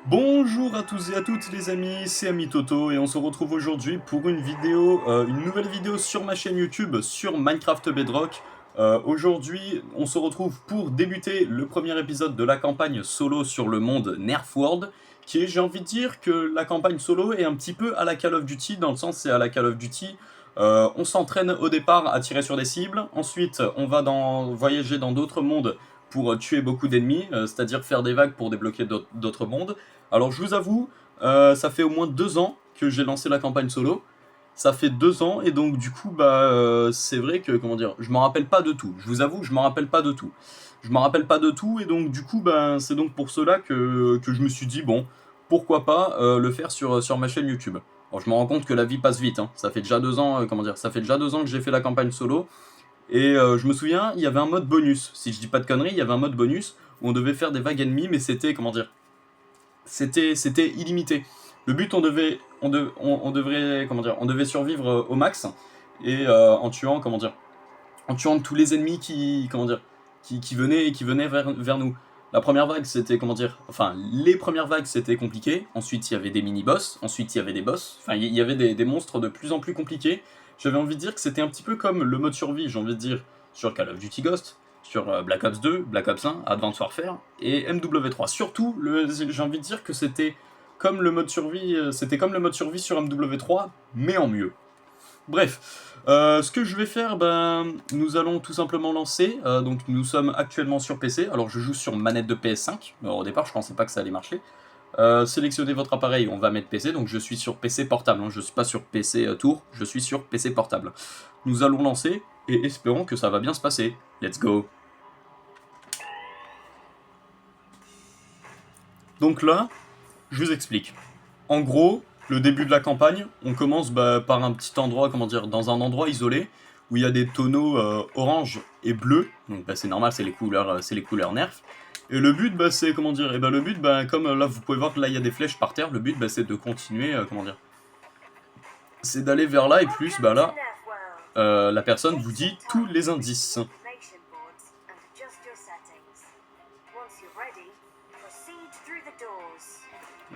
Bonjour à tous et à toutes les amis, c'est AmiToto et on se retrouve aujourd'hui pour une vidéo, une nouvelle vidéo sur ma chaîne YouTube sur Minecraft Bedrock. Aujourd'hui, on se retrouve pour débuter le premier épisode de la campagne solo sur le monde Nerfworld, qui est, j'ai envie de dire, que la campagne solo est un petit peu à la Call of Duty, dans le sens c'est à la Call of Duty. On s'entraîne au départ à tirer sur des cibles, ensuite on va voyager dans d'autres mondes pour tuer beaucoup d'ennemis, c'est-à-dire faire des vagues pour débloquer d'autres mondes. Alors je vous avoue, ça fait au moins 2 ans que j'ai lancé la campagne solo. Ça fait 2 ans et donc du coup c'est vrai que comment dire, je m'en rappelle pas de tout. Je vous avoue que je m'en rappelle pas de tout. Je m'en rappelle pas de tout et donc du coup c'est donc pour cela que je me suis dit bon, pourquoi pas le faire sur ma chaîne YouTube. Alors je me rends compte que la vie passe vite, hein. Ça fait déjà 2 ans, comment dire, ça fait déjà 2 ans que j'ai fait la campagne solo et je me souviens, il y avait un mode bonus. Si je dis pas de conneries, il y avait un mode bonus où on devait faire des vagues ennemies, mais c'était comment dire, c'était illimité. Le but, on devrait, comment dire, on devait survivre au max et en tuant, comment dire, en tuant tous les ennemis comment dire, qui venaient vers nous. La première vague, c'était, comment dire, enfin, les premières vagues, c'était compliqué. Ensuite, il y avait des mini-boss. Ensuite, il y avait des boss. Enfin, il y avait des monstres de plus en plus compliqués. J'avais envie de dire que c'était un petit peu comme le mode survie, j'ai envie de dire, sur Call of Duty Ghost, sur Black Ops 2, Black Ops 1, Advanced Warfare et MW3. Surtout, j'ai envie de dire que c'était comme le mode survie, sur MW3, mais en mieux. Bref, ce que je vais faire, nous allons tout simplement lancer. Donc nous sommes actuellement sur PC. Alors je joue sur manette de PS5. Alors, au départ, je pensais pas que ça allait marcher. Sélectionnez votre appareil, on va mettre PC. Donc je suis sur PC portable. Hein, je suis pas sur PC tour, je suis sur PC portable. Nous allons lancer et espérons que ça va bien se passer. Let's go. Donc là, je vous explique. En gros, le début de la campagne, on commence par un petit endroit, comment dire, dans un endroit isolé où il y a des tonneaux orange et bleu. Donc c'est normal, c'est les couleurs nerf. Et le but, c'est comment dire, et le but, comme là vous pouvez voir que là il y a des flèches par terre, le but c'est de continuer, comment dire, c'est d'aller vers là et plus, là, la personne vous dit tous les indices.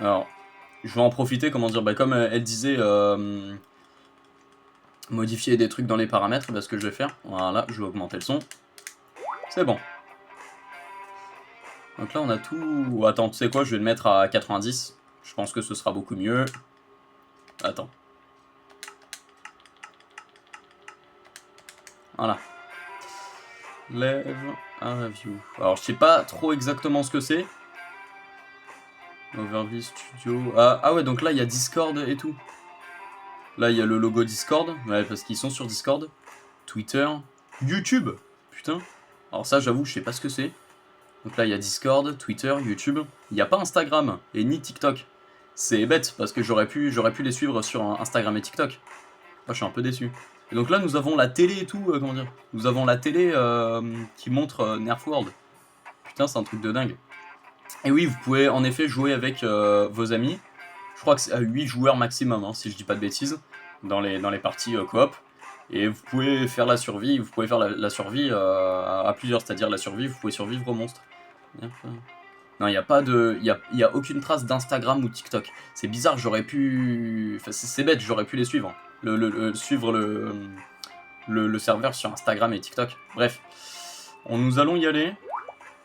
Alors, je vais en profiter, comment dire, comme elle disait, modifier des trucs dans les paramètres, ce que je vais faire. Voilà, je vais augmenter le son. C'est bon. Donc là, on a tout... Attends, tu sais quoi, je vais le mettre à 90. Je pense que ce sera beaucoup mieux. Attends. Voilà. Lève un review. Alors, je sais pas trop exactement ce que c'est. Overview Studio. Ah ouais, donc là, il y a Discord et tout. Là, il y a le logo Discord. Ouais, parce qu'ils sont sur Discord. Twitter. YouTube. Putain. Alors ça, j'avoue, je sais pas ce que c'est. Donc là, il y a Discord, Twitter, YouTube. Il n'y a pas Instagram et ni TikTok. C'est bête, parce que j'aurais pu les suivre sur Instagram et TikTok. Moi, je suis un peu déçu. Et donc là, nous avons la télé et tout, comment dire. Nous avons la télé qui montre Nerfworld. Putain, c'est un truc de dingue. Et oui, vous pouvez en effet jouer avec vos amis. Je crois que c'est à 8 joueurs maximum, hein, si je dis pas de bêtises, dans les parties coop. Et vous pouvez faire la survie, vous pouvez faire la survie à plusieurs, c'est-à-dire la survie, vous pouvez survivre aux monstres. Non, il n'y a pas de. Il y a aucune trace d'Instagram ou TikTok. C'est bizarre, j'aurais pu. Enfin, c'est bête, j'aurais pu les suivre. Suivre le serveur sur Instagram et TikTok. Bref. Nous allons y aller.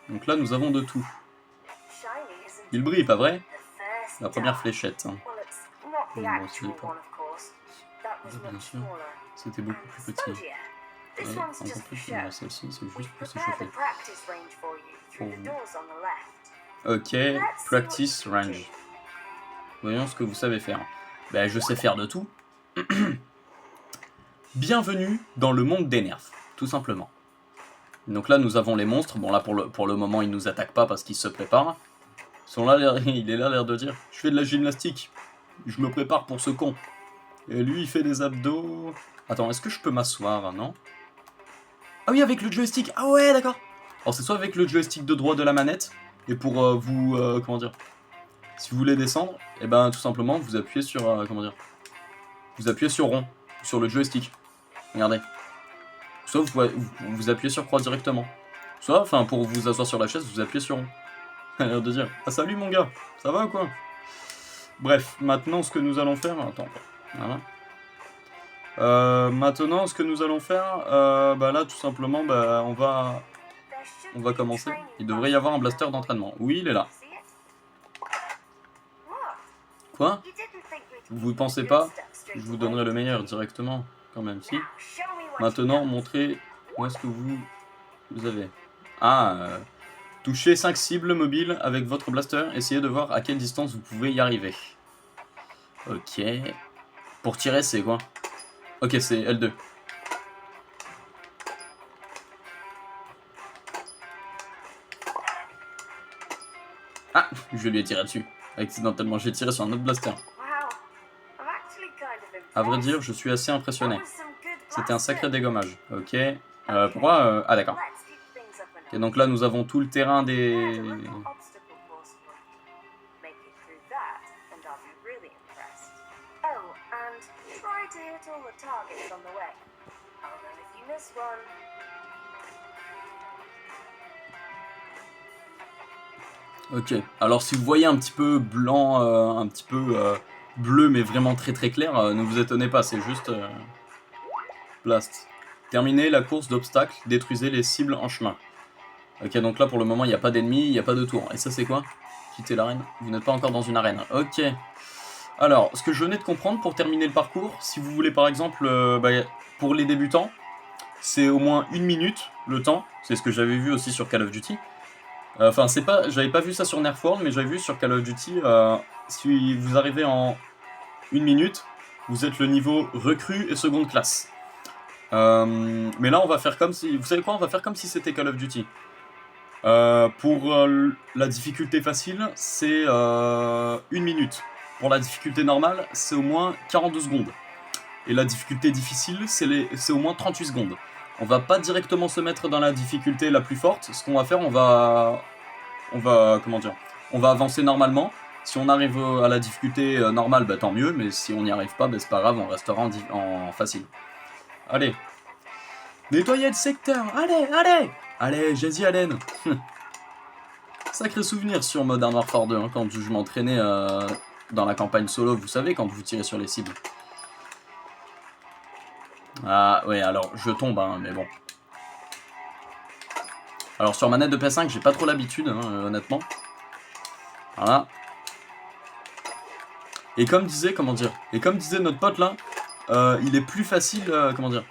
Donc là, nous avons de tout. Il brille, pas vrai? La première fléchette. Hein. Bon, aussi, pas. Bien sûr, c'était beaucoup plus petit. Ouais, encore plus, celle-ci, c'est juste pour s'échauffer. Pour vous. Ok, practice range. Voyons ce que vous savez faire. Je sais faire de tout. Bienvenue dans le monde des nerfs, tout simplement. Donc là, nous avons les monstres. Bon, là, pour le moment, ils nous attaquent pas parce qu'ils se préparent. Il est là l'air de dire « Je fais de la gymnastique. Je me prépare pour ce con. » Et lui, il fait des abdos... Attends, est-ce que je peux m'asseoir, non? Ah oui, avec le joystick. Ah ouais, d'accord. Alors, c'est soit avec le joystick de droit de la manette, et pour comment dire, si vous voulez descendre, et tout simplement, vous appuyez sur, comment dire, vous appuyez sur rond, sur le joystick. Regardez. Soit vous appuyez sur croix directement. Soit, pour vous asseoir sur la chaise, vous appuyez sur rond. Elle a l'air de dire, ah salut mon gars, ça va ou quoi? Bref, maintenant ce que nous allons faire... Attends, voilà. Maintenant ce que nous allons faire, bah là tout simplement, bah, on va commencer. Il devrait y avoir un blaster d'entraînement. Oui, il est là. Quoi? Vous pensez pas? Je vous donnerai le meilleur directement, quand même, si. Maintenant, montrez où est-ce que vous avez. Ah, touchez 5 cibles mobiles avec votre blaster. Essayez de voir à quelle distance vous pouvez y arriver. Ok. Pour tirer, c'est quoi? Ok, c'est L2. Ah, je lui ai tiré dessus. Accidentellement, j'ai tiré sur un autre blaster. À vrai dire, je suis assez impressionné. C'était un sacré dégommage. Ok. Pourquoi Ah, d'accord. Et donc là, nous avons tout le terrain des... Ok, alors si vous voyez un petit peu blanc, un petit peu bleu, mais vraiment très très clair, ne vous étonnez pas, c'est juste... Blast. Terminez la course d'obstacles, détruisez les cibles en chemin. Ok, donc là pour le moment il n'y a pas d'ennemis, il n'y a pas de tour. Et ça c'est quoi? Quitter l'arène? Vous n'êtes pas encore dans une arène. Ok. Alors, ce que je venais de comprendre pour terminer le parcours, si vous voulez par exemple, bah, pour les débutants, c'est au moins 1 minute le temps. C'est ce que j'avais vu aussi sur Call of Duty. Enfin, c'est pas, j'avais pas vu ça sur Nerf World, mais j'avais vu sur Call of Duty, si vous arrivez en 1 minute, vous êtes le niveau recrue et seconde classe. Mais là, on va faire comme si... Vous savez quoi? On va faire comme si c'était Call of Duty. Pour la difficulté facile, c'est 1 minute. Pour la difficulté normale, c'est au moins 42 secondes. Et la difficulté difficile, c'est au moins 38 secondes. On va pas directement se mettre dans la difficulté la plus forte. Ce qu'on va faire, on va comment dire, on va avancer normalement. Si on arrive à la difficulté normale, bah, tant mieux. Mais si on n'y arrive pas, bah, c'est pas grave, on restera en facile. Allez. Nettoyez le secteur. Allez, allez. Allez, Jazzy Allen. Sacré souvenir sur Modern Warfare 2, hein, quand je m'entraînais dans la campagne solo, vous savez, quand vous tirez sur les cibles. Ah ouais, alors je tombe, hein, mais bon. Alors sur manette de PS5, j'ai pas trop l'habitude, hein, honnêtement. Voilà. Et comme disait, comment dire, et comme disait notre pote là, il est plus facile, comment dire.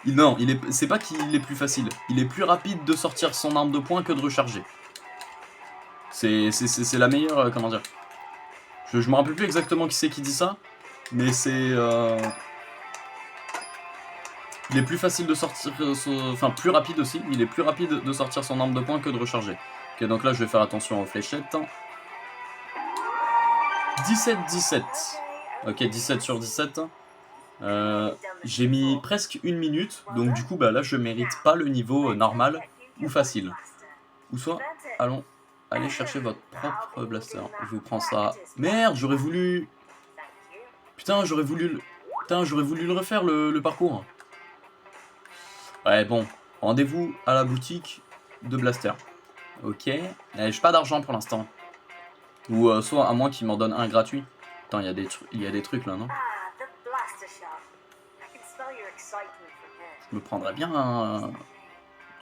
Non, c'est pas qu'il est plus facile, il est plus rapide de sortir son arme de poing que de recharger. C'est la meilleure, comment dire. Je me rappelle plus exactement qui c'est qui dit ça, mais c'est... Il est plus facile de sortir, enfin plus rapide aussi, il est plus rapide de sortir son arme de poing que de recharger. Ok, donc là je vais faire attention aux fléchettes. 17-17. Ok, 17 sur 17. J'ai mis presque 1 minute, donc du coup bah là je mérite pas le niveau normal ou facile. Ou soit, allez chercher votre propre blaster. Je vous prends ça. Merde, j'aurais voulu... Putain, j'aurais voulu le refaire le parcours. Ouais, bon, rendez-vous à la boutique de blaster. Ok, j'ai pas d'argent pour l'instant. Ou soit à moins qu'il m'en donne un gratuit. Attends, il y a des trucs là, non? Je me prendrais bien un...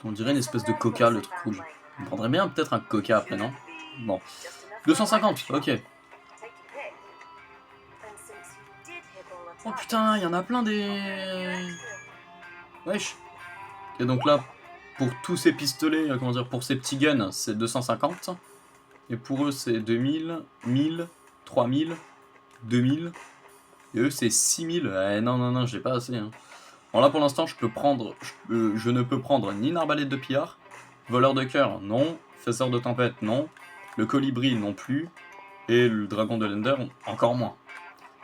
On dirait une espèce de coca, le truc rouge. Je me prendrais bien peut-être un coca après, non? Bon. 250, ok. Oh putain, il y en a plein des... Wesh. Et donc là, pour tous ces pistolets, comment dire, pour ces petits guns, c'est 250. Et pour eux, c'est 2000, 1000, 3000, 2000. Et eux, c'est 6000. Non, non, non, j'ai pas assez. Hein. Bon, là, pour l'instant, je ne peux prendre ni une arbalète de pillard, voleur de cœur, non, faiseur de tempête, non, le colibri, non plus, et le dragon de l'Ender, encore moins.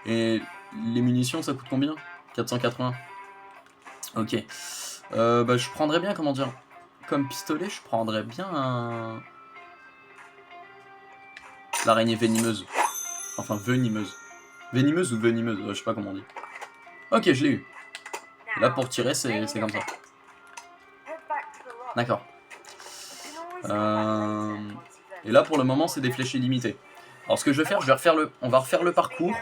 Et les munitions, ça coûte combien? 480. Ok. Bah, je prendrais bien, comment dire, comme pistolet, je prendrais bien un... L'araignée venimeuse. Enfin, venimeuse. Venimeuse ou venimeuse, je sais pas comment on dit. Ok, je l'ai eu. Et là, pour tirer, c'est comme ça. D'accord. Et là, pour le moment, c'est des flèches illimitées. Alors, ce que je vais faire, on va refaire le parcours.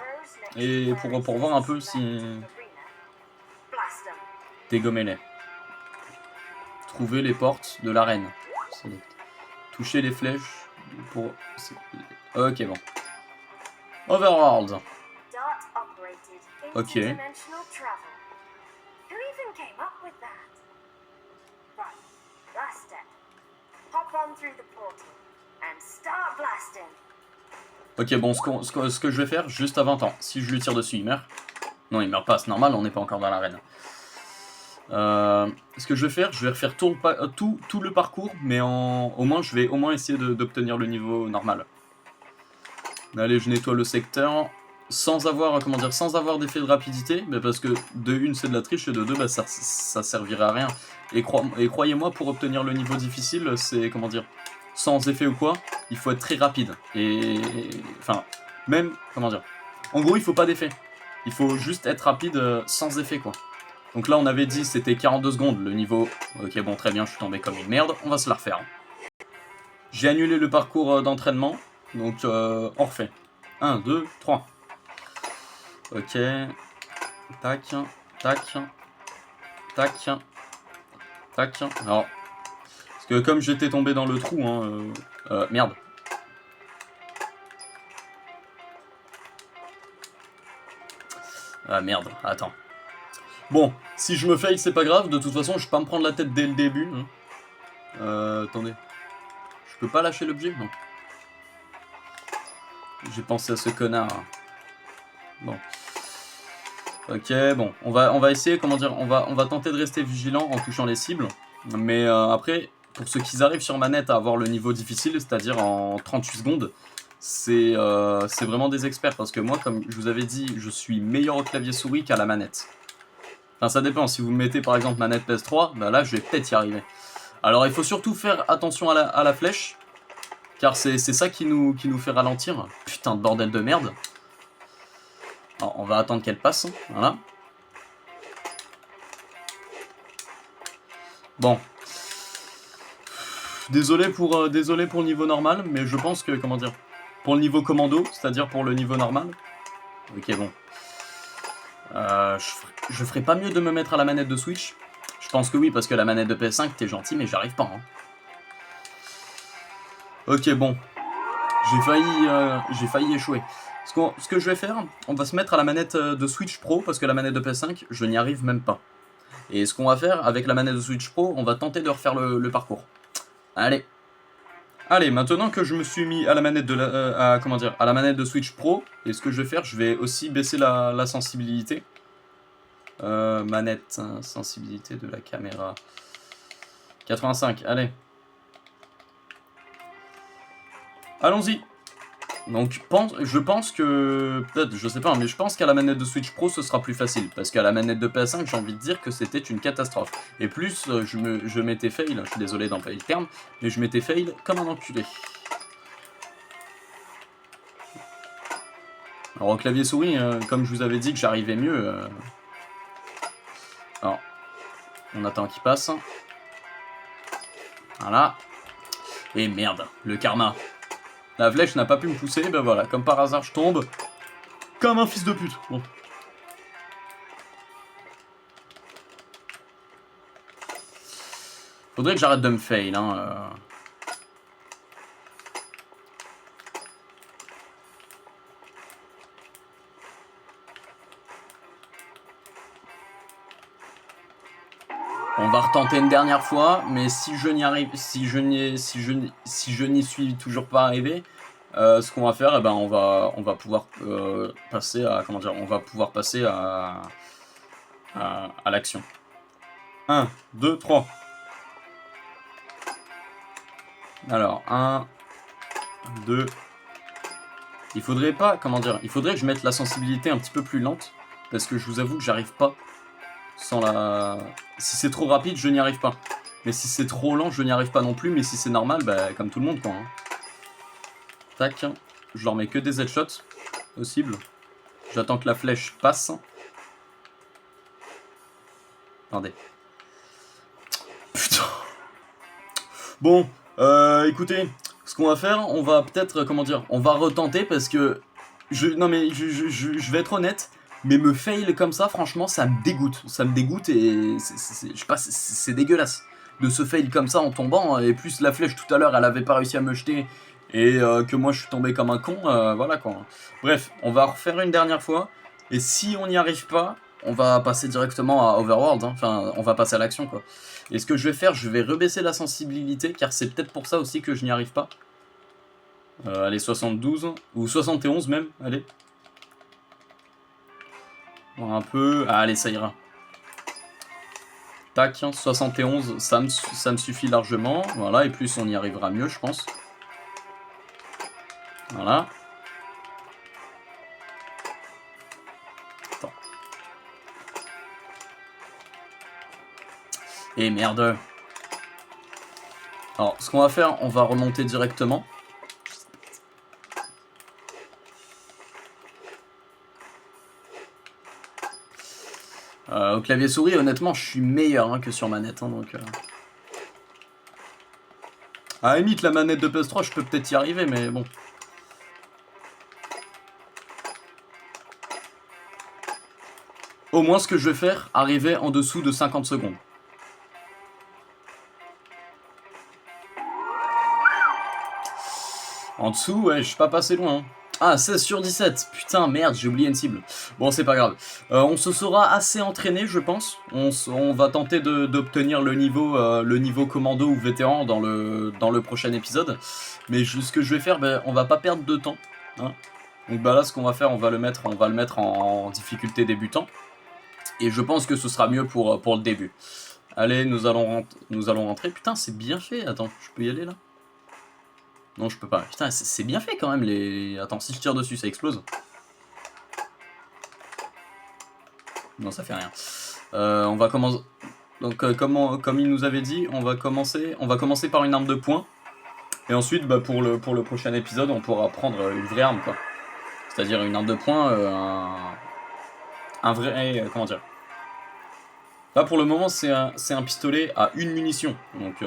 Et pour voir un peu si... Dégommer-les. Trouver les portes de l'arène. Toucher les flèches pour... Ok, bon. Overworld. Ok. Ok, bon, ce que je vais faire, juste avant temps, si je lui tire dessus, il meurt. Non, il meurt pas, c'est normal, on n'est pas encore dans l'arène. Ce que je vais faire, je vais refaire tout le parcours, mais je vais au moins essayer d'obtenir le niveau normal. Allez, je nettoie le secteur, sans avoir d'effet de rapidité, mais parce que de une c'est de la triche et de deux bah, ça servirait à rien. Et croyez-moi, pour obtenir le niveau difficile, c'est sans effet ou quoi, il faut être très rapide. Enfin, en gros il faut pas d'effet. Il faut juste être rapide sans effet quoi. Donc là on avait dit c'était 42 secondes le niveau. Ok bon très bien, je suis tombé comme une merde, on va se la refaire. J'ai annulé le parcours d'entraînement, donc on refait. 1, 2, 3. Ok. Tac, tac, tac, tac. Alors, parce que comme j'étais tombé dans le trou, merde. Ah merde, attends. Bon, si je me fail, c'est pas grave, de toute façon, je vais pas me prendre la tête dès le début. Attendez. Je peux pas lâcher l'objet? Non. J'ai pensé à ce connard. Bon. Ok, bon. On va essayer, on va tenter de rester vigilant en touchant les cibles. Mais après, pour ceux qui arrivent sur manette à avoir le niveau difficile, c'est-à-dire en 38 secondes, c'est vraiment des experts. Parce que moi, comme je vous avais dit, je suis meilleur au clavier souris qu'à la manette. Enfin, ça dépend. Si vous me mettez par exemple manette PS3, bah là, je vais peut-être y arriver. Alors, il faut surtout faire attention à la flèche. Car c'est ça qui nous fait ralentir. Putain de bordel de merde. Alors, on va attendre qu'elle passe. Voilà. Bon. Désolé pour le niveau normal, mais je pense que, pour le niveau commando, c'est-à-dire pour le niveau normal. Ok, bon. Je ferais pas mieux de me mettre à la manette de Switch. Je pense que oui, parce que la manette de PS5, t'es gentil, mais j'arrive pas. Hein. Ok, bon. J'ai failli échouer. Ce que je vais faire, on va se mettre à la manette de Switch Pro, parce que la manette de PS5, je n'y arrive même pas. Et ce qu'on va faire, avec la manette de Switch Pro, on va tenter de refaire le parcours. Allez. Allez, maintenant que je me suis mis à la manette de à la manette de Switch Pro, et ce que je vais faire, je vais aussi baisser la sensibilité. Manette, sensibilité de la caméra. 85, allez. Allons-y. Donc je pense que, peut-être, je sais pas, mais je pense qu'à la manette de Switch Pro ce sera plus facile, parce qu'à la manette de PS5 j'ai envie de dire que c'était une catastrophe. Et plus je m'étais fail, je suis désolé d'employer le terme, mais je m'étais fail comme un enculé. Alors au clavier souris, comme je vous avais dit que j'arrivais mieux, alors on attend qu'il passe. Voilà. Et merde, le karma. La flèche n'a pas pu me pousser, ben voilà, comme par hasard je tombe comme un fils de pute. Bon. Faudrait que j'arrête de me fail, hein. On va retenter une dernière fois, mais si je n'y arrive, si je n'y suis toujours pas arrivé, ce qu'on va faire, eh ben on va pouvoir passer à à l'action. 1, 2, 3. Alors 1, 2. Il faudrait pas, il faudrait que je mette la sensibilité un petit peu plus lente, parce que je vous avoue que j'arrive pas sans la... Si c'est trop rapide, je n'y arrive pas. Mais si c'est trop lent, je n'y arrive pas non plus. Mais si c'est normal, bah, comme tout le monde, quoi. Hein. Tac. Je leur mets que des headshots possible. J'attends que la flèche passe. Attendez. Putain. Bon, écoutez, Ce qu'on va faire, on va peut-être, comment dire, on va retenter parce que... Non mais, je vais être honnête, mais me fail comme ça, franchement, ça me dégoûte. Ça me dégoûte et... je sais pas, c'est dégueulasse. De se fail comme ça en tombant, et plus la flèche tout à l'heure, elle avait pas réussi à me jeter, et que moi je suis tombé comme un con, voilà quoi. Bref, on va refaire une dernière fois, et si on n'y arrive pas, on va passer directement à Overworld, hein. Enfin, on va passer à l'action quoi. Et ce que je vais faire, je vais rebaisser la sensibilité, car c'est peut-être pour ça aussi que je n'y arrive pas. Allez, 72, ou 71 même, allez. Un peu, ah, allez, ça ira. Tac, 71, ça me suffit largement, voilà, et plus on y arrivera mieux, je pense. Voilà. Attends. Et merde. Alors, ce qu'on va faire, on va remonter directement. Au clavier souris, honnêtement, je suis meilleur hein, que sur manette, hein, donc... À la limite, la manette de PS3, je peux peut-être y arriver, mais bon. Au moins, ce que je vais faire, arriver en dessous de 50 secondes. En dessous, ouais, je suis pas passé loin. Hein. Ah, 16 sur 17. Putain, merde, j'ai oublié une cible. Bon, c'est pas grave. On se sera assez entraîné, je pense. On va tenter d'obtenir le niveau commando ou vétéran dans le prochain épisode. Mais ce que je vais faire, ben, on va pas perdre de temps. Hein. Donc bah là, ce qu'on va faire, on va le mettre en difficulté débutant. Et je pense que ce sera mieux pour le début. Allez, nous allons rentrer. Putain, c'est bien fait. Attends, je peux y aller là ? Non, je peux pas. Putain, c'est bien fait quand même les... Attends, si je tire dessus, ça explose. Non, ça fait rien. On va commencer... Donc, comme il nous avait dit, on va commencer par une arme de poing. Et ensuite, bah, pour le prochain épisode, on pourra prendre une vraie arme, quoi. C'est-à-dire une arme de poing, un vrai... comment dire ? Là, pour le moment, c'est un pistolet à une munition. Donc...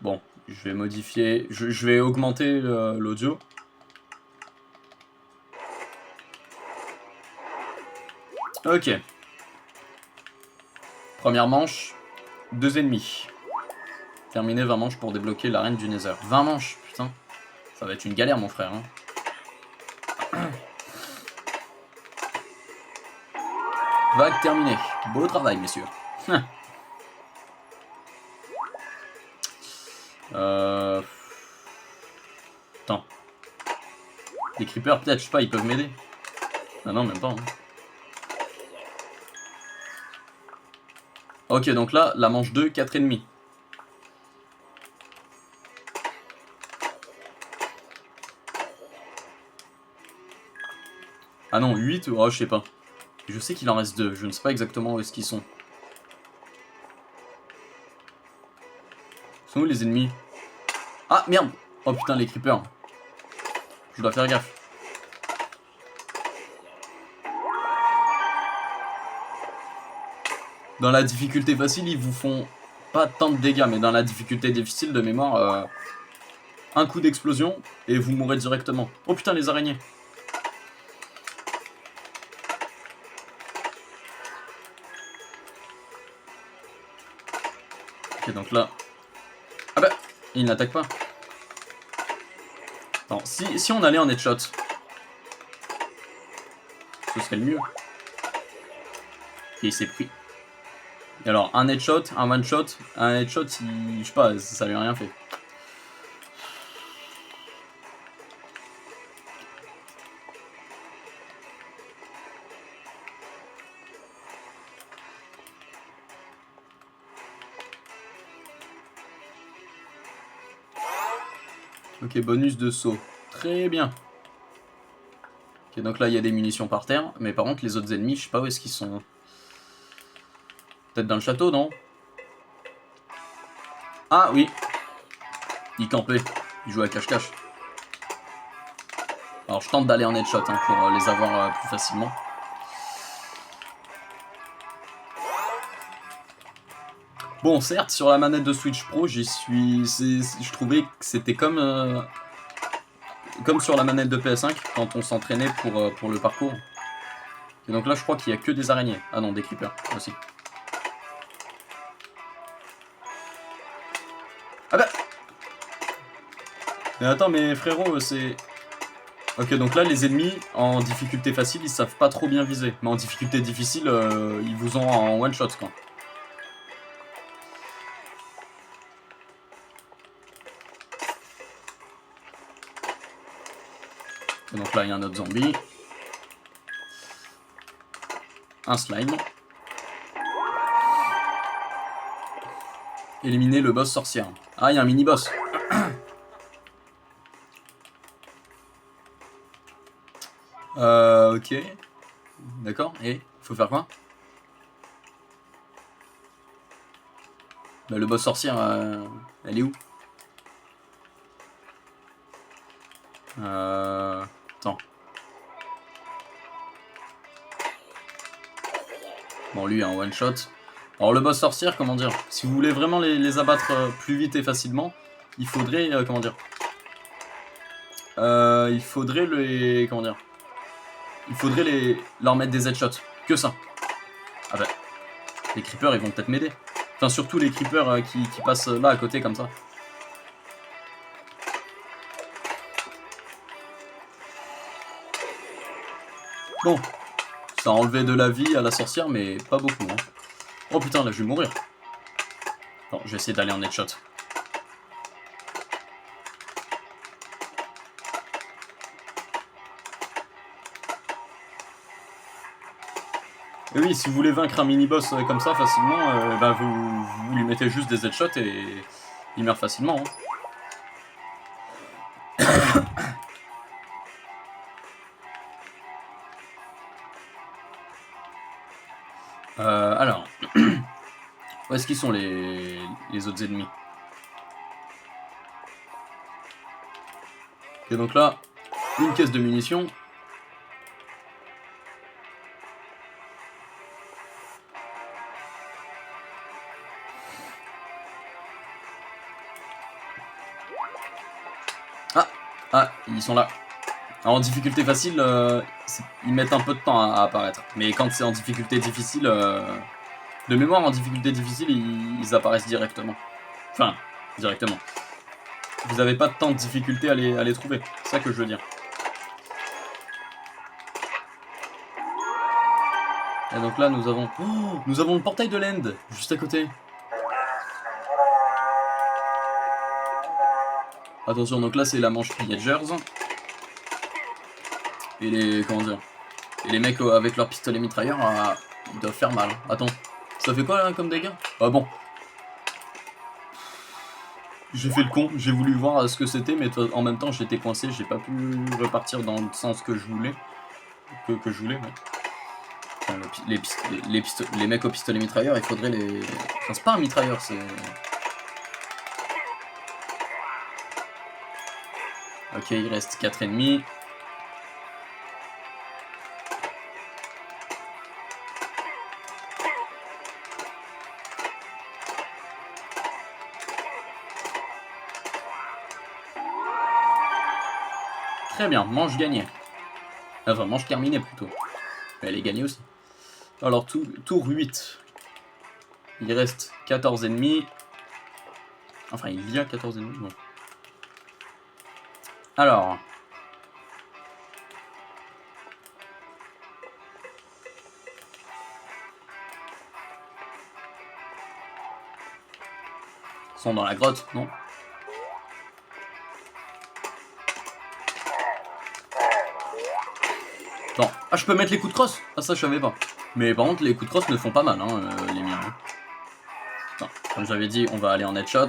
Bon, je vais modifier, je vais augmenter l'audio. Ok. Première manche, 2 ennemis. Terminer 20 manches pour débloquer l'arène du Nether. 20 manches, putain. Ça va être une galère, mon frère. Hein. Vague terminée. Beau travail, messieurs. Attends. Les creepers, peut-être, je sais pas, ils peuvent m'aider. Ah non, même pas. Hein. Ok, donc là, la manche 2, 4 ennemis. Ah non, 8, oh, je sais pas. Je sais qu'il en reste 2, je ne sais pas exactement où est-ce qu'ils sont. Sont où les ennemis? Ah, merde! Oh putain, les creepers. Je dois faire gaffe. Dans la difficulté facile, ils vous font pas tant de dégâts, mais dans la difficulté difficile, de mémoire, un coup d'explosion et vous mourrez directement. Oh putain, les araignées. Ok, donc là... Ah bah, il n'attaque pas. Non, si on allait en headshot, ce serait le mieux. Ok, il s'est pris. Et alors, un headshot, un one shot, un headshot, je sais pas, ça lui a rien fait. Ok, bonus de saut. Très bien. Ok, donc là, il y a des munitions par terre. Mais par contre, les autres ennemis, je sais pas où est-ce qu'ils sont. Peut-être dans le château, non? Ah, oui. Ils campaient. Ils jouaient à cache-cache. Alors, je tente d'aller en headshot hein, pour les avoir plus facilement. Bon, certes, sur la manette de Switch Pro, je trouvais que c'était comme sur la manette de PS5 quand on s'entraînait pour le parcours. Et donc là, je crois qu'il n'y a que des araignées. Ah non, des creepers aussi. Ah bah. Mais attends, mais frérot, c'est... Ok, donc là, les ennemis, en difficulté facile, ils savent pas trop bien viser. Mais en difficulté difficile, ils vous ont en one-shot, quoi. Et donc là, il y a un autre zombie. Un slime. Éliminer le boss sorcière. Ah, il y a un mini-boss. Ok. D'accord, et faut faire quoi? Bah, le boss sorcière, elle est où? Attends. Bon, lui, un one-shot. Alors, le boss sorcière, comment dire? Si vous voulez vraiment les abattre plus vite et facilement, il faudrait, comment dire? Il faudrait les... Comment dire? Il faudrait leur mettre des headshots. Que ça. Ah bah, les creepers, ils vont peut-être m'aider. Enfin, surtout les creepers qui passent là, à côté, comme ça. Bon, ça a enlevé de la vie à la sorcière, mais pas beaucoup. Hein. Oh putain, là, je vais mourir. Bon, je vais essayer d'aller en headshot. Et oui, si vous voulez vaincre un mini-boss comme ça facilement, bah vous lui mettez juste des headshots et il meurt facilement. Hein. Alors, où est-ce qu'ils sont les autres ennemis? Ok, donc là, une caisse de munitions. Ah, ils sont là. Alors, en difficulté facile, ils mettent un peu de temps à apparaître. Mais quand c'est en difficulté difficile, de mémoire, en difficulté difficile, ils apparaissent directement. Enfin, directement. Vous n'avez pas de temps de difficulté à les trouver. C'est ça que je veux dire. Et donc là, nous avons le portail de l'End, juste à côté. Attention, donc là, c'est la manche Pillagers. Et les mecs avec leur pistolet mitrailleur, ils doivent faire mal. Attends, ça fait quoi là comme dégâts? Ah bon. J'ai fait le con, j'ai voulu voir ce que c'était, mais en même temps j'étais coincé, j'ai pas pu repartir dans le sens que je voulais. Que je voulais, ouais. Enfin, les mecs au pistolet mitrailleur, il faudrait les... Enfin, c'est pas un mitrailleur, c'est... Ok, il reste 4 ennemis. Très bien, manche gagnée. Enfin, manche terminée plutôt. Mais elle est gagnée aussi. Alors, tour 8. Il reste 14 ennemis. Enfin, il y a 14 ennemis, bon. Alors... Ils sont dans la grotte, non? Attends, ah je peux mettre les coups de crosse? Ah ça je savais pas. Mais par contre les coups de crosse ne font pas mal, hein, les miens. Hein. Attends, comme j'avais dit, on va aller en headshot.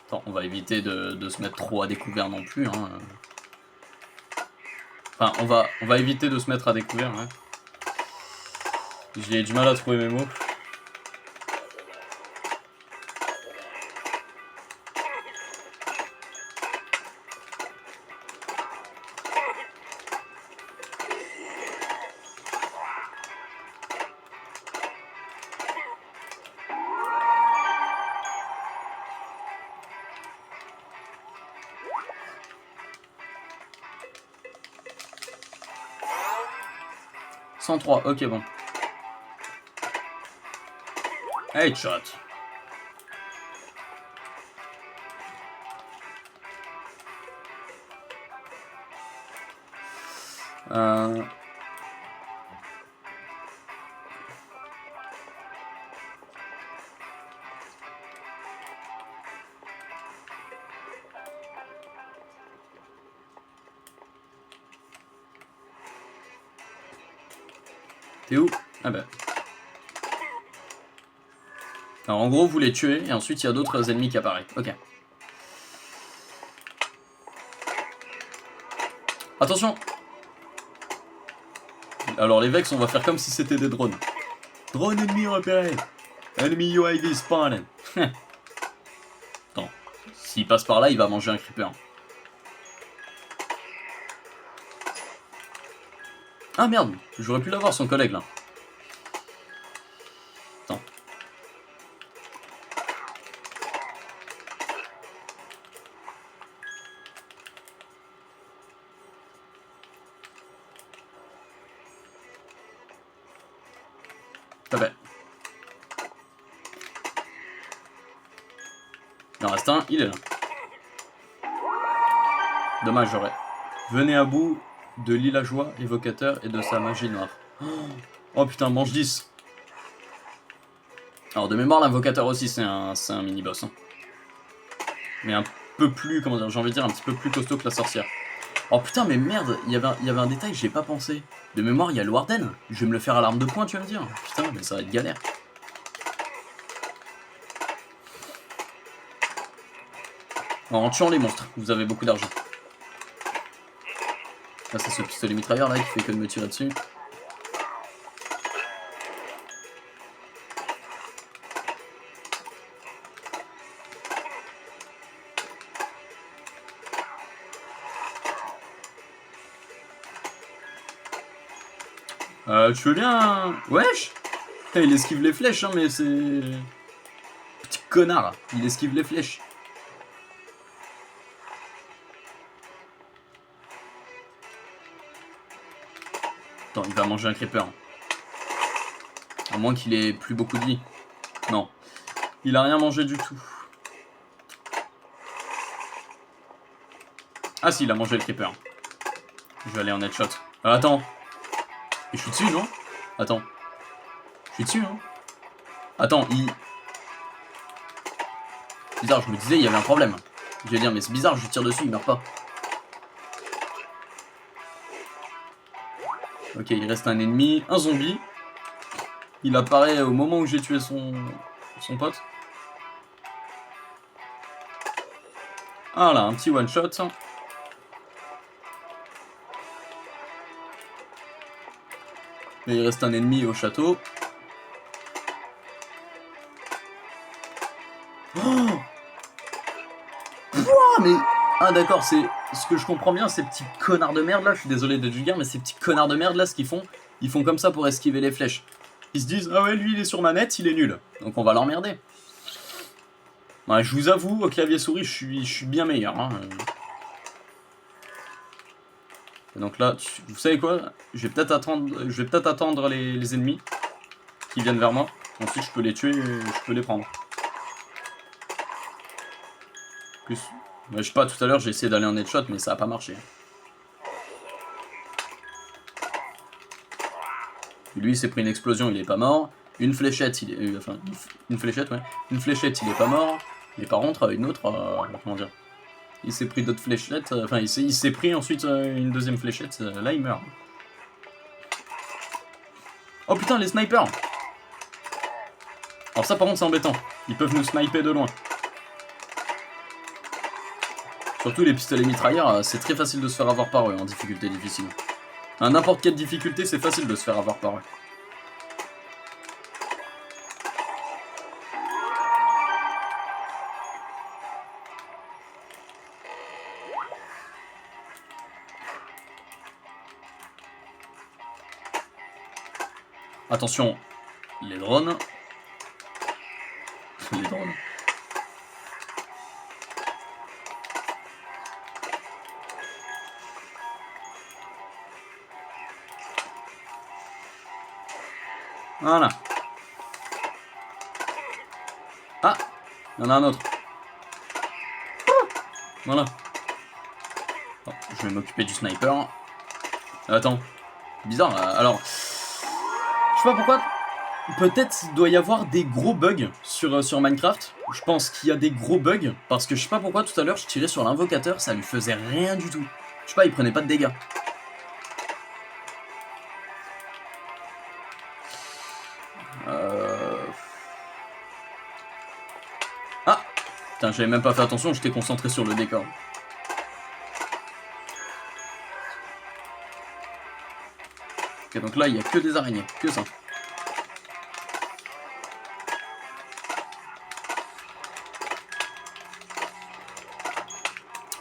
Attends, on va éviter de se mettre trop à découvert non plus. Hein. Enfin, on va éviter de se mettre à découvert. Ouais. J'ai du mal à trouver mes mots. 103, ok bon. Headshot. T'es où? Ah bah. Alors en gros vous les tuez et ensuite il y a d'autres ennemis qui apparaissent. Ok. Attention. Alors les Vex on va faire comme si c'était des drones. Drone ennemi repéré. Enemy UAV spawn. Attends. S'il passe par là il va manger un creeper. Ah merde, j'aurais pu l'avoir son collègue là. Attends. Ah bah. Il en reste un, il est là. Dommage, j'aurais. Venez à bout de l'Illageois évocateur et de sa magie noire. Oh putain, mange 10. Alors de mémoire, l'invocateur aussi, c'est un mini-boss. Hein. Mais un peu plus, comment dire, j'ai envie de dire un petit peu plus costaud que la sorcière. Oh putain, mais merde, il y avait un détail que j'ai pas pensé. De mémoire, il y a le Warden. Je vais me le faire à l'arme de poing, tu vas me dire. Putain, mais ça va être galère. En tuant les monstres, vous avez beaucoup d'argent. Là, c'est ce pistolet mitrailleur là qui fait que de me tirer dessus. Tu veux bien... Wesh. Putain, il esquive les flèches, hein, mais c'est... Petit connard, il esquive les flèches. Attends, il va manger un creeper. À moins qu'il ait plus beaucoup de vie. Non. Il a rien mangé du tout. Ah si, il a mangé le creeper. Je vais aller en headshot. Attends. Et je suis dessus, non? Attends. Je suis dessus, non? Attends, Bizarre, je me disais, il y avait un problème. Je vais dire, mais c'est bizarre, je tire dessus, il meurt pas. Ok, il reste un ennemi, un zombie. Il apparaît au moment où j'ai tué son pote. Ah là, un petit one shot. Et il reste un ennemi au château. Oh, mais... Ah d'accord, c'est... Ce que je comprends bien, ces petits connards de merde là, je suis désolé d'être vulgaire, mais ces petits connards de merde là, ce qu'ils font, ils font comme ça pour esquiver les flèches. Ils se disent, ah ouais, lui il est sur manette, il est nul. Donc on va l'emmerder. Ouais, je vous avoue, au clavier souris, je suis bien meilleur. Hein. Et donc là, vous savez quoi? Je vais peut-être attendre les ennemis qui viennent vers moi. Ensuite, je peux les tuer, je peux les prendre. Plus, je sais pas, tout à l'heure, j'ai essayé d'aller en headshot, mais ça a pas marché. Lui, il s'est pris une explosion, il est pas mort. Une fléchette, il est... enfin, une fléchette, ouais. Une fléchette, il est pas mort. Mais par contre, une autre... comment dire? Il s'est pris d'autres fléchettes. Enfin, il s'est pris ensuite une deuxième fléchette. Là, il meurt. Oh putain, les snipers! Alors ça, par contre, c'est embêtant. Ils peuvent nous sniper de loin. Surtout les pistolets mitrailleurs, c'est très facile de se faire avoir par eux en difficulté difficile. À n'importe quelle difficulté, c'est facile de se faire avoir par eux. Attention, les drones. Les drones. Voilà. Ah, il y en a un autre. Voilà. Bon, je vais m'occuper du sniper. Attends. Bizarre. Alors, je sais pas pourquoi. Peut-être doit y avoir des gros bugs sur Minecraft. Je pense qu'il y a des gros bugs. Parce que je sais pas pourquoi tout à l'heure je tirais sur l'invocateur, ça lui faisait rien du tout. Je sais pas, il prenait pas de dégâts. Ah, putain, j'avais même pas fait attention, j'étais concentré sur le décor. Ok, donc là, il y a que des araignées, que ça.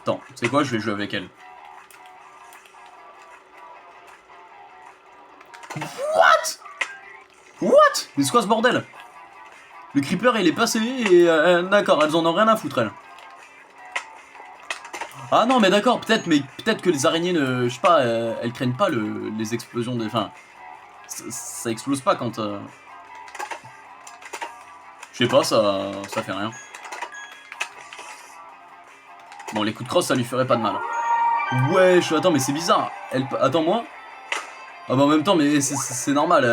Attends, c'est quoi, je vais jouer avec elle. What? What? Mais c'est quoi ce bordel? Le creeper il est passé et d'accord, elles en ont rien à foutre elles. Ah non mais d'accord, peut-être que les araignées ne, je sais pas, elles craignent pas les explosions de, enfin, ça explose pas quand, je sais pas, ça fait rien. Bon, les coups de crosse ça lui ferait pas de mal. Wesh, attends mais c'est bizarre. Attends moi. Ah bah en même temps mais c'est normal.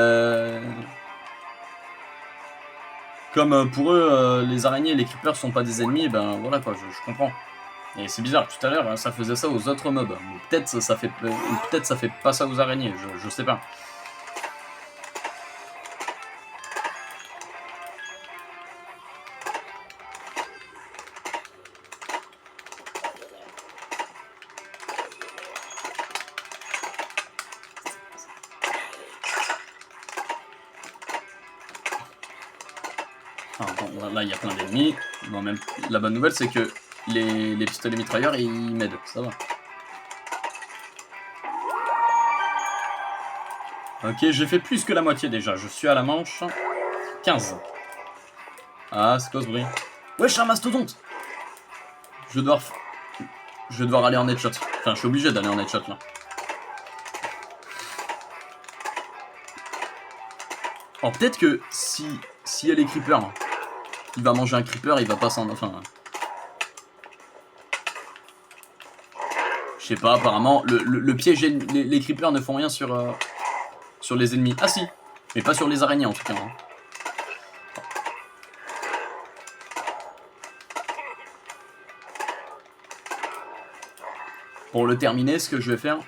Comme pour eux, les araignées et les creepers sont pas des ennemis, ben voilà quoi, je comprends. Et c'est bizarre, tout à l'heure, ça faisait ça aux autres mobs. Peut-être ça fait pas ça aux araignées, je sais pas. Enfin, bon, là, il y a plein d'ennemis. Bon, même la bonne nouvelle, c'est que les pistolets mitrailleurs, ils m'aident, ça va. Ok, j'ai fait plus que la moitié déjà. Je suis à la manche 15. Ah, c'est quoi ce bruit? Wesh, un mastodonte! Je vais devoir aller en headshot. Enfin, je suis obligé d'aller en headshot là. Alors peut-être que si il y a les creepers, il va manger un creeper, il va pas s'en... Enfin... Je sais pas, apparemment, le piège, les creepers ne font rien sur les ennemis. Ah si, mais pas sur les araignées en tout cas. Hein. Pour le terminer, ce que je vais faire...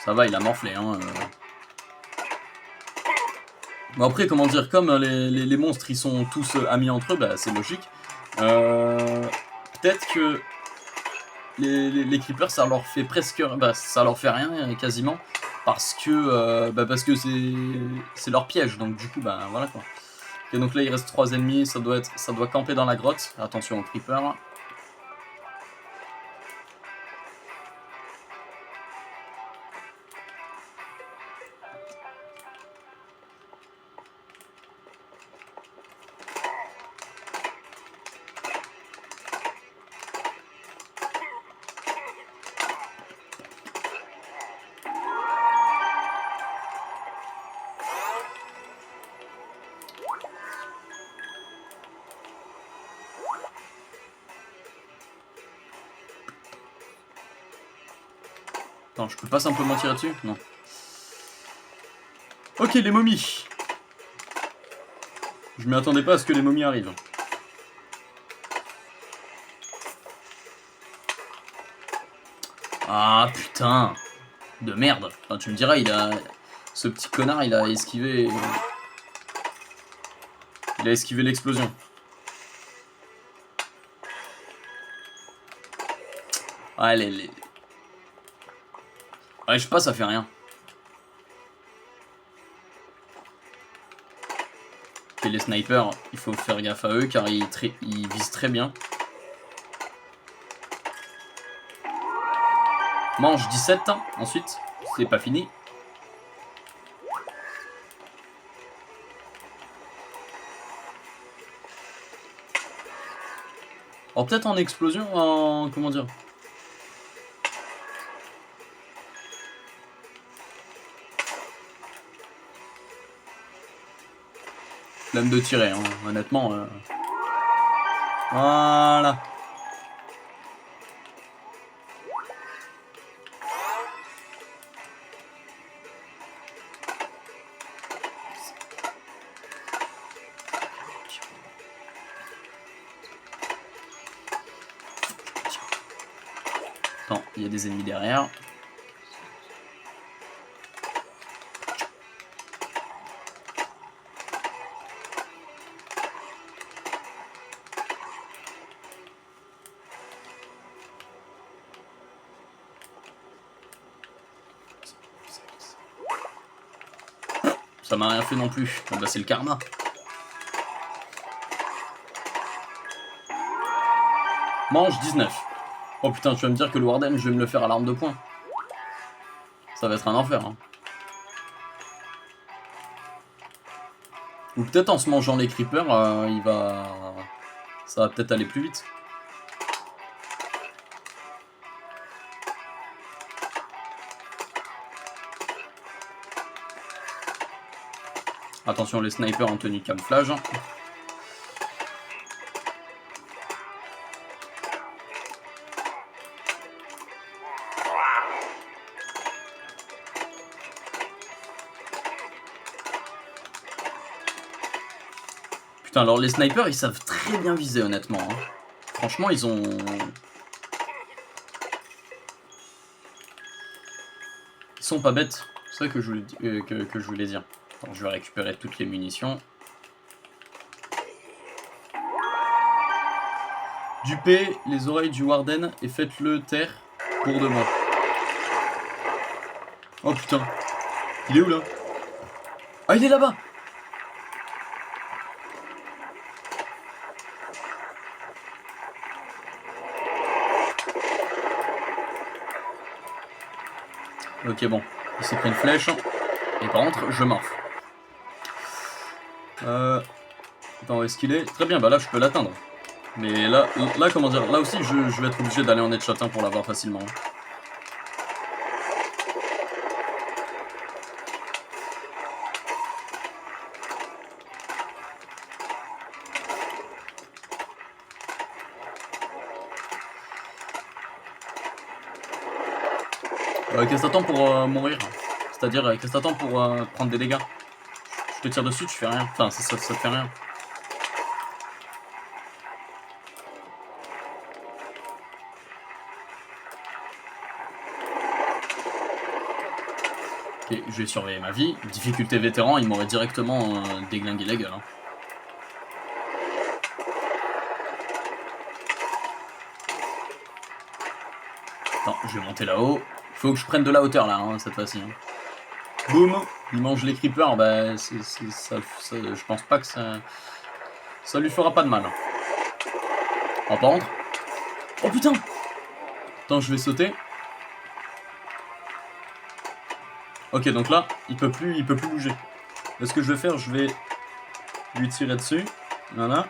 Ça va, il a morflé. Hein. Bon après, comment dire, comme les monstres, ils sont tous amis entre eux, bah c'est logique. Peut-être que les creepers, ça leur fait presque... Bah, ça leur fait rien, quasiment. Parce que c'est leur piège, donc du coup, bah voilà quoi. Ok, donc là, il reste 3 ennemis, ça doit camper dans la grotte. Attention aux creepers. Attends, je peux pas simplement tirer dessus? Non. Ok, les momies. Je m'y attendais pas à ce que les momies arrivent. Ah putain de merde. Enfin, tu me diras, ce petit connard, il a esquivé l'explosion. Ah, ouais, je sais pas, ça fait rien. Et les snipers, il faut faire gaffe à eux car ils visent très bien. Manche 17, ensuite, c'est pas fini. Alors peut-être en explosion, en... comment dire? Flemme de tirer, hein, honnêtement. Voilà. Attends, il y a des ennemis derrière. Ça m'a rien fait non plus. Bon bah c'est le karma. Mange 19. Oh putain, tu vas me dire que le Warden, je vais me le faire à l'arme de poing. Ça va être un enfer. Hein. Ou peut-être en se mangeant les creepers, il va... Ça va peut-être aller plus vite. Attention les snipers en tenue de camouflage. Putain, alors les snipers ils savent très bien viser honnêtement. Hein. Franchement ils ont... Ils sont pas bêtes. C'est ça que je voulais, que je voulais dire. Attends, je vais récupérer toutes les munitions. Dupez les oreilles du Warden et faites-le taire pour de moi. Oh putain. Il est où là? Ah il est là-bas. Ok bon. Il s'est pris une flèche. Et par contre je morfle. Attends où est-ce qu'il est? Très bien, bah là je peux l'atteindre. Mais là comment dire, là aussi je vais être obligé d'aller en headshot hein, pour l'avoir facilement. Qu'est-ce que t'attends pour mourir? C'est-à-dire, qu'est-ce que t'attends pour prendre des dégâts? Je te tire dessus, tu fais rien. Enfin, ça te fait rien. Ok, je vais surveiller ma vie. Difficulté vétéran, il m'aurait directement déglingué la gueule. Hein. Attends, je vais monter là-haut. Faut que je prenne de la hauteur là, hein, cette fois-ci. Hein. Boum, il mange les creepers, bah je pense pas que ça lui fera pas de mal. Oh, par contre... Oh putain! Attends, je vais sauter. Ok, donc là, il peut plus bouger. Là, ce que je vais faire, je vais lui tirer dessus. Voilà.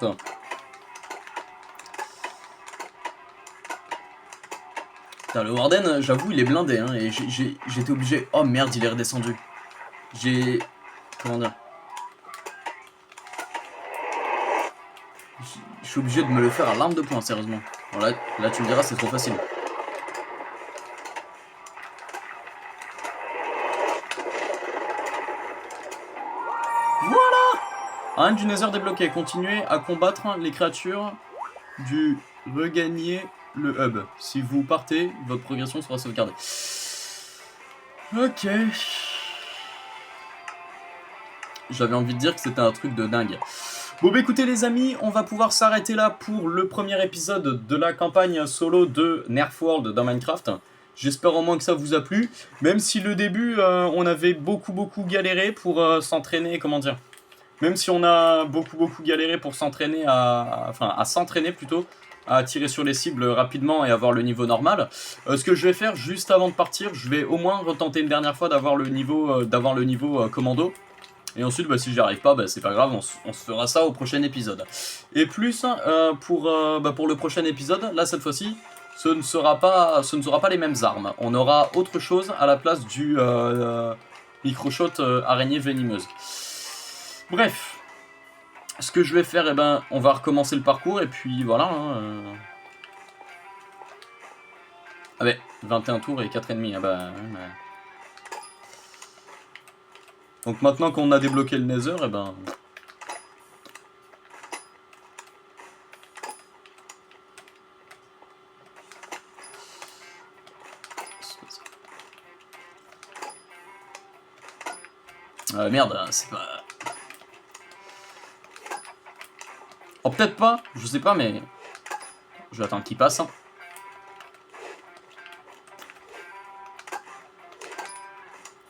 Attends. Putain, le Warden, j'avoue, il est blindé, hein, et j'étais obligé... Oh merde, il est redescendu. Comment dire? Je suis obligé de me le faire à l'arme de poing, sérieusement. Bon, là, tu me diras, c'est trop facile. Voilà! Arène du Nether débloqué. Continuez à combattre les créatures du regagner le hub. Si vous partez, votre progression sera sauvegardée. Ok. J'avais envie de dire que c'était un truc de dingue. Bon bah écoutez les amis, on va pouvoir s'arrêter là pour le premier épisode de la campagne solo de Nerfworld dans Minecraft. J'espère au moins que ça vous a plu, même si le début on avait beaucoup galéré pour s'entraîner, comment dire. Même si on a beaucoup galéré pour s'entraîner à s'entraîner plutôt à tirer sur les cibles rapidement et avoir le niveau normal. Ce que je vais faire juste avant de partir, je vais au moins retenter une dernière fois d'avoir le niveau, commando. Et ensuite, bah, si j'y arrive pas, bah, c'est pas grave, on se fera ça au prochain épisode. Et plus, pour le prochain épisode, là cette fois-ci, ce ne sera pas les mêmes armes. On aura autre chose à la place du micro-shot araignée venimeuse. Bref. Ce que je vais faire, eh ben, on va recommencer le parcours et puis voilà. Hein, Ah ouais, 21 tours et 4,5. Ah bah, ouais. Donc maintenant qu'on a débloqué le Nether, eh ben... merde, c'est pas... Oh, peut-être pas, je sais pas, mais... Je vais attendre qu'il passe. Hein.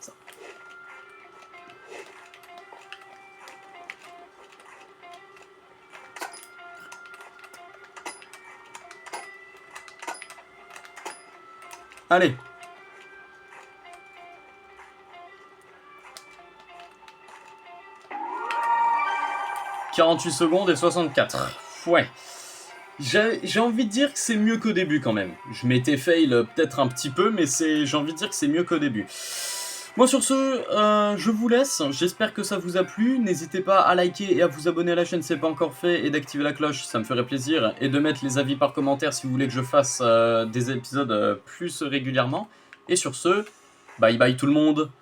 Ça. Allez. « 48 secondes et 64. Ouais. J'ai envie de dire que c'est mieux qu'au début quand même. Je m'étais fail peut-être un petit peu, mais j'ai envie de dire que c'est mieux qu'au début. Moi sur ce, je vous laisse. J'espère que ça vous a plu. N'hésitez pas à liker et à vous abonner à la chaîne si ce n'est pas encore fait. Et d'activer la cloche, ça me ferait plaisir. Et de mettre les avis par commentaire si vous voulez que je fasse des épisodes plus régulièrement. Et sur ce, bye bye tout le monde.